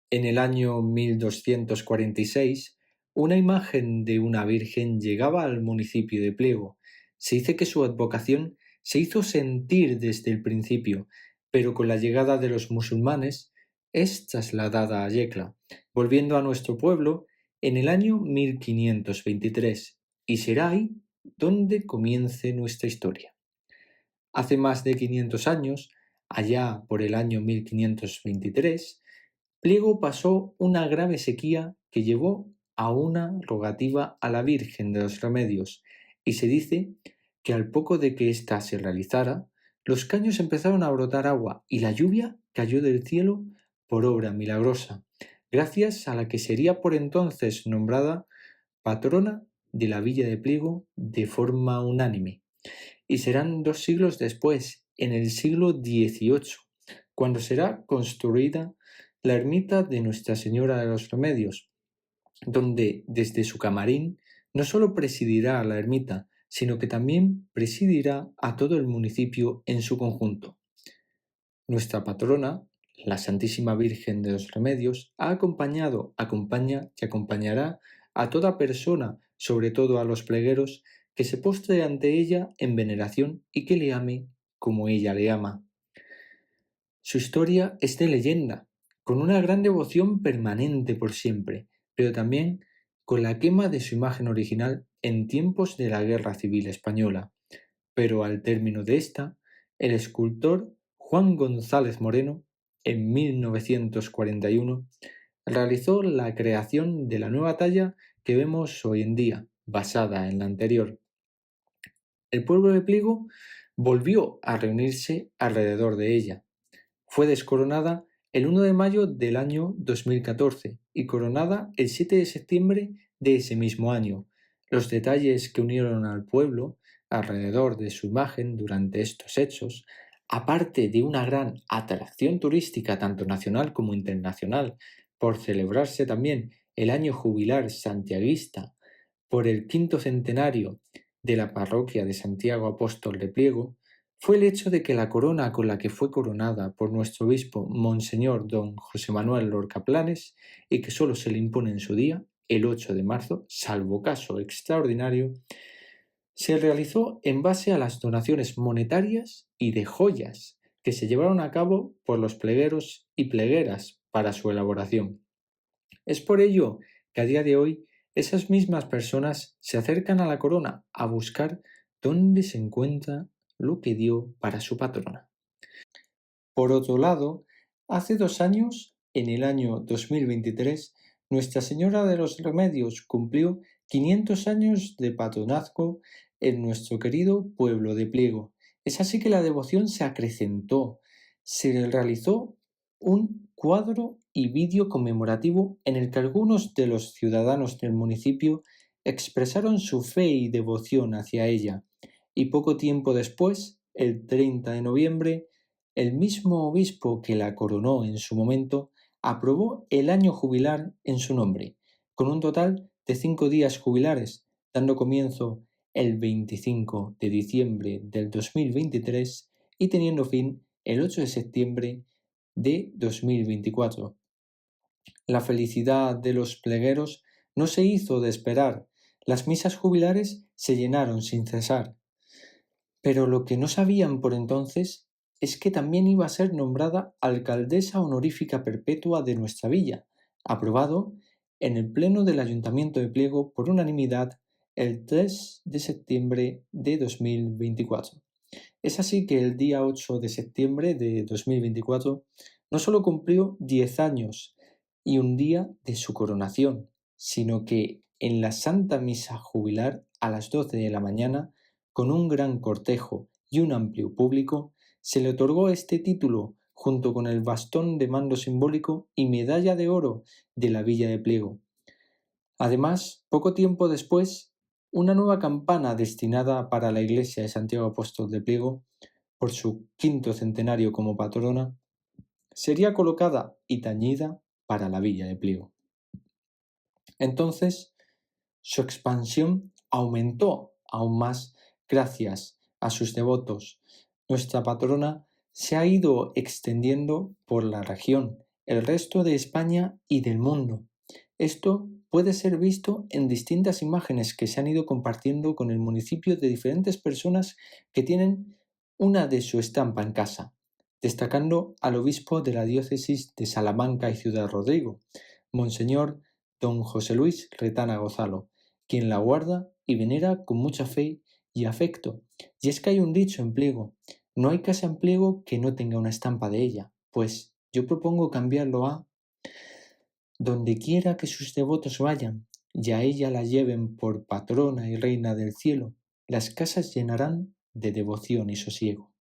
En el año 1246, una imagen de una virgen llegaba al municipio de Pliego. Se dice que su advocación se hizo sentir desde el principio, pero con la llegada de los musulmanes es trasladada a Yecla, volviendo a nuestro pueblo en el año 1523, y será ahí donde comience nuestra historia. Hace más de 500 años, allá por el año 1523, Pliego pasó una grave sequía que llevó a una rogativa a la Virgen de los Remedios, y se dice que al poco de que ésta se realizara, los caños empezaron a brotar agua y la lluvia cayó del cielo por obra milagrosa, gracias a la que sería por entonces nombrada patrona de la villa de Pliego de forma unánime. Y serán 2 siglos después, en el siglo XVIII, cuando será construida la ermita de Nuestra Señora de los Remedios, donde desde su camarín no solo presidirá la ermita, sino que también presidirá a todo el municipio en su conjunto. Nuestra patrona, la Santísima Virgen de los Remedios, ha acompañado, acompaña y acompañará a toda persona, sobre todo a los plegueros, que se postre ante ella en veneración y que le ame como ella le ama. Su historia es de leyenda, con una gran devoción permanente por siempre, pero también con la quema de su imagen original en tiempos de la Guerra Civil Española. Pero al término de esta, el escultor Juan González Moreno, en 1941, realizó la creación de la nueva talla que vemos hoy en día, basada en la anterior. El pueblo de Pliego volvió a reunirse alrededor de ella. Fue descoronada el 1 de mayo del año 2014 y coronada el 7 de septiembre de ese mismo año. Los detalles que unieron al pueblo alrededor de su imagen durante estos hechos, aparte de una gran atracción turística tanto nacional como internacional, por celebrarse también el año jubilar santiaguista por el 5º centenario de la parroquia de Santiago Apóstol de Pliego, fue el hecho de que la corona con la que fue coronada por nuestro obispo Monseñor don José Manuel Lorca Planes, y que solo se le impone en su día, el 8 de marzo, salvo caso extraordinario, se realizó en base a las donaciones monetarias y de joyas que se llevaron a cabo por los plegueros y plegueras para su elaboración. Es por ello que a día de hoy esas mismas personas se acercan a la corona a buscar dónde se encuentra lo que dio para su patrona. Por otro lado, hace 2 años, en el año 2023, Nuestra Señora de los Remedios cumplió 500 años de patronazgo en nuestro querido pueblo de Pliego. Es así que la devoción se acrecentó. Se le realizó un cuadro y vídeo conmemorativo en el que algunos de los ciudadanos del municipio expresaron su fe y devoción hacia ella. Y poco tiempo después, el 30 de noviembre, el mismo obispo que la coronó en su momento aprobó el año jubilar en su nombre, con un total de 5 días jubilares, dando comienzo el 25 de diciembre del 2023 y teniendo fin el 8 de septiembre de 2024. La felicidad de los plegueros no se hizo de esperar, las misas jubilares se llenaron sin cesar. Pero lo que no sabían por entonces es que también iba a ser nombrada alcaldesa honorífica perpetua de nuestra villa, aprobado en el Pleno del Ayuntamiento de Pliego por unanimidad el 3 de septiembre de 2024. Es así que el día 8 de septiembre de 2024 no solo cumplió 10 años y un día de su coronación, sino que en la Santa Misa Jubilar a las 12 de la mañana, con un gran cortejo y un amplio público, se le otorgó este título junto con el bastón de mando simbólico y medalla de oro de la Villa de Pliego. Además, poco tiempo después, una nueva campana destinada para la iglesia de Santiago Apóstol de Pliego, por su 5º centenario como patrona, sería colocada y tañida para la Villa de Pliego. Entonces, su expansión aumentó aún más gracias a sus devotos. Nuestra patrona se ha ido extendiendo por la región el resto de España y del mundo. Esto puede ser visto en distintas imágenes que se han ido compartiendo con el municipio de diferentes personas que tienen una de su estampa en casa, destacando al obispo de la diócesis de Salamanca y Ciudad Rodrigo, Monseñor don José Luis Retana Gozalo, quien la guarda y venera con mucha fe y afecto. Y es que hay un dicho en Pliego: no hay casa en Pliego que no tenga una estampa de ella. Pues yo propongo cambiarlo a donde quiera que sus devotos vayan, y a ella la lleven por patrona y reina del cielo, las casas llenarán de devoción y sosiego.